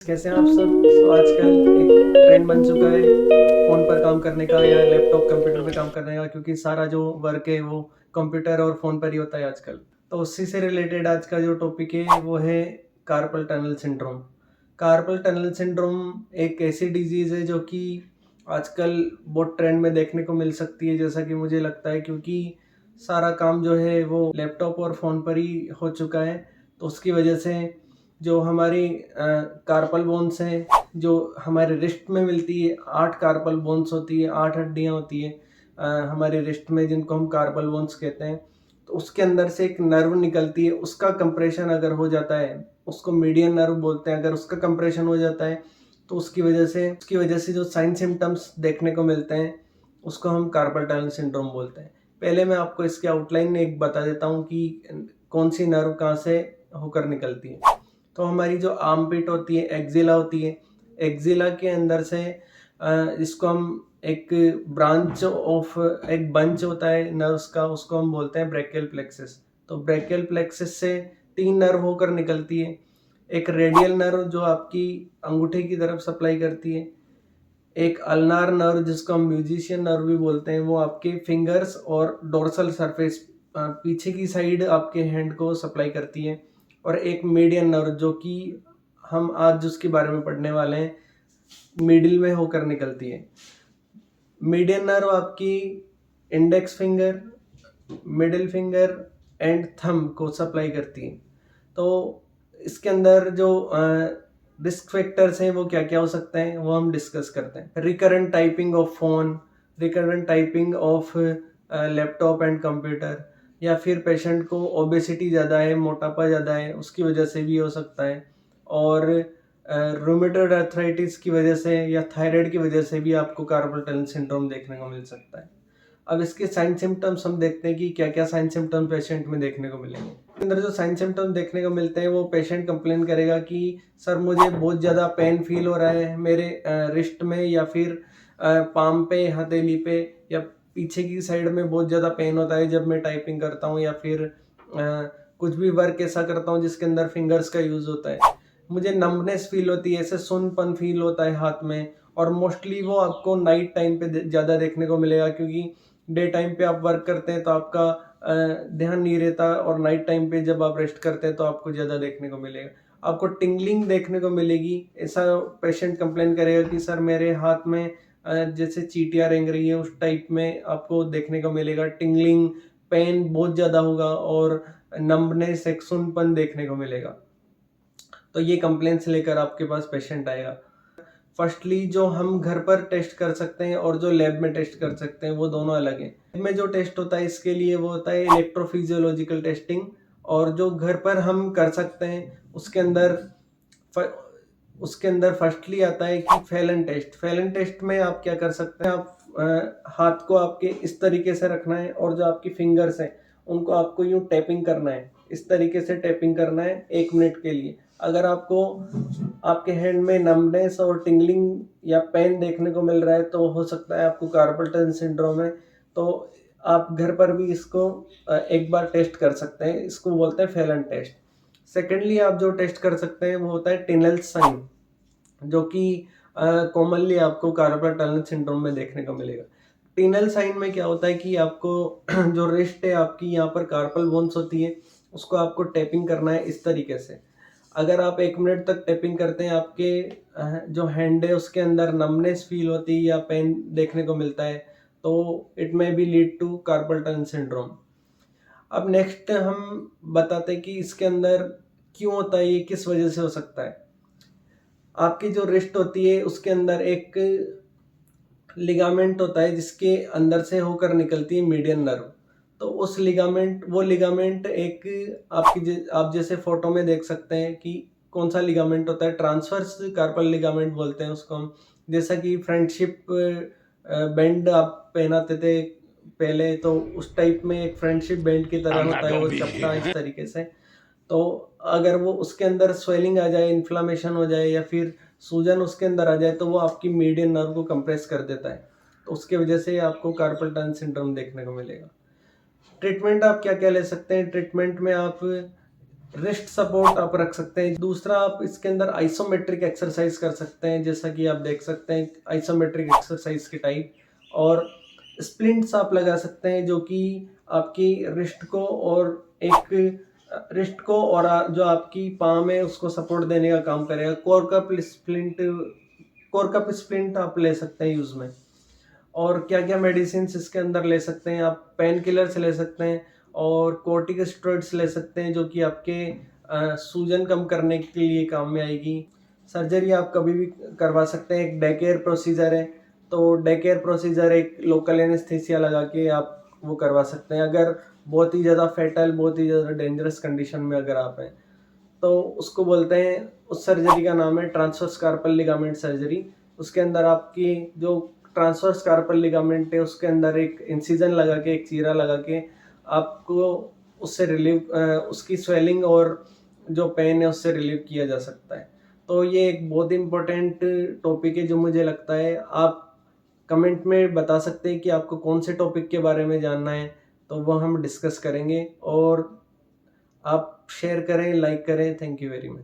कैसे हैं आप सब? तो आजकल एक ट्रेंड बन चुका है फ़ोन पर काम करने का या लैपटॉप कंप्यूटर पे काम करने का, क्योंकि सारा जो वर्क है वो कंप्यूटर और फ़ोन पर ही होता है आजकल। तो उसी से रिलेटेड आज का जो टॉपिक है वो है carpel tunnel syndrome. Carpel tunnel syndrome एक ऐसी डिज़ीज़ है जो कि आजकल बहुत ट्रेंड में देखने को मिल सकती है, जैसा कि मुझे लगता है, क्योंकि सारा काम जो है वो लैपटॉप और फ़ोन पर ही हो चुका है। तो उसकी वजह से जो हमारी कार्पल बोन्स हैं, जो हमारे रिस्ट में मिलती है, 8 कार्पल बोन्स होती है, 8 हड्डियाँ होती हैं हमारे रिस्ट में, जिनको हम कार्पल बोन्स कहते हैं। तो उसके अंदर से एक नर्व निकलती है, उसका कंप्रेशन अगर हो जाता है, उसको मीडियन नर्व बोलते हैं, अगर उसका कंप्रेशन हो जाता है तो उसकी वजह से जो साइन सिम्पटम्स देखने को मिलते हैं, उसको हम कार्पल टनल सिंड्रोम बोलते हैं। पहले मैं आपको इसके आउटलाइन में एक बता देता हूँ कि कौन सी नर्व कहाँ से होकर निकलती है। तो हमारी जो आर्मपिट होती है, एक्जिला होती है, एक्जिला के अंदर से इसको हम एक एक बंच होता है नर्व्स का, उसको हम बोलते हैं ब्रैकियल प्लेक्सस। तो ब्रैकियल प्लेक्सस से 3 नर्व होकर निकलती है। एक रेडियल नर्व जो आपकी अंगूठे की तरफ सप्लाई करती है, एक अल्नार नर्व जिसको हम म्यूजिशियन नर्व भी बोलते हैं, वो आपके फिंगर्स और डोर्सल सरफेस पीछे की साइड आपके हैंड को सप्लाई करती है, और एक मीडियन नर्व जो कि हम आज उसके बारे में पढ़ने वाले हैं, मिडिल में होकर निकलती है। मीडियन नर्व आपकी index finger, middle finger and thumb को सप्लाई करती है। तो इसके अंदर जो रिस्क फैक्टर्स हैं वो क्या क्या हो सकते हैं, वो हम डिस्कस करते हैं। Recurrent typing of phone, recurrent typing of laptop and computer, या फिर पेशेंट को ओबेसिटी ज़्यादा है, मोटापा ज़्यादा है, उसकी वजह से भी हो सकता है। और रूमेटॉइड आर्थराइटिस की वजह से या थायराइड की वजह से भी आपको कार्पल टनल सिंड्रोम देखने को मिल सकता है। अब इसके साइन सिम्टम्स हम देखते हैं कि क्या क्या साइन सिम्टम पेशेंट में देखने को मिलेंगे। अंदर जो साइन सिम्टम देखने को मिलते हैं, वो पेशेंट कंप्लेन करेगा कि सर मुझे बहुत ज़्यादा पेन फील हो रहा है मेरे रिस्ट में, या फिर पाम पे, हथेली पे, या पीछे की साइड में बहुत ज़्यादा पेन होता है जब मैं टाइपिंग करता हूँ, या फिर कुछ भी वर्क ऐसा करता हूँ जिसके अंदर फिंगर्स का यूज़ होता है। मुझे नंबनेस फील होती है, ऐसे सुनपन फील होता है हाथ में, और मोस्टली वो आपको नाइट टाइम पे ज़्यादा देखने को मिलेगा, क्योंकि डे टाइम पे आप वर्क करते हैं तो आपका ध्यान नहीं रहता, और नाइट टाइम पे जब आप रेस्ट करते हैं तो आपको ज़्यादा देखने को मिलेगा। आपको टिंगलिंग देखने को मिलेगी, ऐसा पेशेंट कंप्लेन करेगा कि सर मेरे हाथ में जैसे चींटियाँ रेंग रही है, उस टाइप में आपको देखने को मिलेगा। टिंगलिंग, पेन बहुत ज़्यादा होगा, और नंबनेस, एक सुनपन देखने को मिलेगा। तो ये कंप्लेंट्स लेकर आपके पास पेशेंट आएगा। फर्स्टली जो हम घर पर टेस्ट कर सकते हैं और जो लैब में टेस्ट कर सकते हैं, वो दोनों अलग हैं। लैब में जो टेस्ट होता है इसके लिए वो होता है इलेक्ट्रोफिजियोलॉजिकल टेस्टिंग, और जो घर पर हम कर सकते हैं उसके अंदर फर्स्टली आता है कि फैलन टेस्ट। फैलन टेस्ट में आप क्या कर सकते हैं, आप हाथ को आपके इस तरीके से रखना है, और जो आपकी फिंगर्स हैं उनको आपको यूँ टैपिंग करना है, इस तरीके से टैपिंग करना है 1 मिनट के लिए। अगर आपको आपके हैंड में नमनेस और टिंगलिंग या पेन देखने को मिल रहा है तो हो सकता है आपको कार्पल टनल सिंड्रोम है। तो आप घर पर भी इसको एक बार टेस्ट कर सकते हैं, इसको बोलते हैं फैलन टेस्ट। सेकेंडली आप जो टेस्ट कर सकते हैं वो होता है टिनल साइन, जो कि कॉमनली आपको कार्पल टनल सिंड्रोम में देखने को मिलेगा। टिनल साइन में क्या होता है कि आपको जो रिस्ट है आपकी, यहाँ पर कार्पल बोन्स होती है, उसको आपको टैपिंग करना है इस तरीके से। अगर आप 1 मिनट तक टैपिंग करते हैं, आपके जो हैंड है उसके अंदर नमनेस फील होती है या पेन देखने को मिलता है, तो it may be lead to carpal tunnel syndrome. अब नेक्स्ट हम बताते हैं कि इसके अंदर क्यों होता है, ये किस वजह से हो सकता है। आपकी जो रिस्ट होती है उसके अंदर एक लिगामेंट होता है जिसके अंदर से होकर निकलती है मीडियन नर्व। तो वो लिगामेंट एक आप जैसे फोटो में देख सकते हैं कि कौन सा लिगामेंट होता है, ट्रांसवर्स कार्पल लिगामेंट बोलते हैं उसको हम। जैसा कि फ्रेंडशिप बैंड आप पहनाते थे पहले, तो उस टाइप में एक फ्रेंडशिप बैंड की तरह I'm होता not है gonna वो be चपटा, इस here. तरीके से। तो अगर वो उसके अंदर स्वेलिंग आ जाए, इन्फ्लामेशन हो जाए, या फिर सूजन उसके अंदर आ जाए, तो वो आपकी मीडियन नर्व को कंप्रेस कर देता है। तो उसके वजह से आपको कार्पल टनल सिंड्रोम देखने को मिलेगा। ट्रीटमेंट आप क्या क्या ले सकते हैं? ट्रीटमेंट में आप रिस्ट सपोर्ट आप रख सकते हैं। दूसरा, आप इसके अंदर आइसोमेट्रिक एक्सरसाइज कर सकते हैं, जैसा कि आप देख सकते हैं आइसोमेट्रिक एक्सरसाइज के टाइप। और स्प्लिंट्स आप लगा सकते हैं जो कि आपकी रिस्ट को और जो आपकी पाम है उसको सपोर्ट देने का काम करेगा। कोर कप स्प्लिंट आप ले सकते हैं यूज में। और क्या क्या मेडिसिन इसके अंदर ले सकते हैं, आप पेन किलर्स ले सकते हैं और कोर्टिकोस्टेरॉइड्स ले सकते हैं जो कि आपके सूजन कम करने के लिए काम में आएगी। सर्जरी आप कभी भी करवा सकते हैं। एक डे केयर प्रोसीजर है, तो डे केयर प्रोसीजर एक लोकल एनेस्थीसिया लगा के आप वो करवा सकते हैं। अगर बहुत ही ज़्यादा फेटल, बहुत ही ज़्यादा डेंजरस कंडीशन में अगर आप हैं तो उसको बोलते हैं, उस सर्जरी का नाम है ट्रांसवर्स कार्पल लिगामेंट सर्जरी। उसके अंदर आपकी जो ट्रांसवर्स कार्पल लिगामेंट है उसके अंदर एक इंसिजन लगा के, एक चीरा लगा के आपको उससे उसकी स्वेलिंग और जो पेन है उससे रिलीव किया जा सकता है। तो ये एक बहुत इंपॉर्टेंट टॉपिक है जो मुझे लगता है आप कमेंट में बता सकते हैं कि आपको कौन से टॉपिक के बारे में जानना है, तो वो हम डिस्कस करेंगे। और आप शेयर करें, लाइक करें। Thank you very much.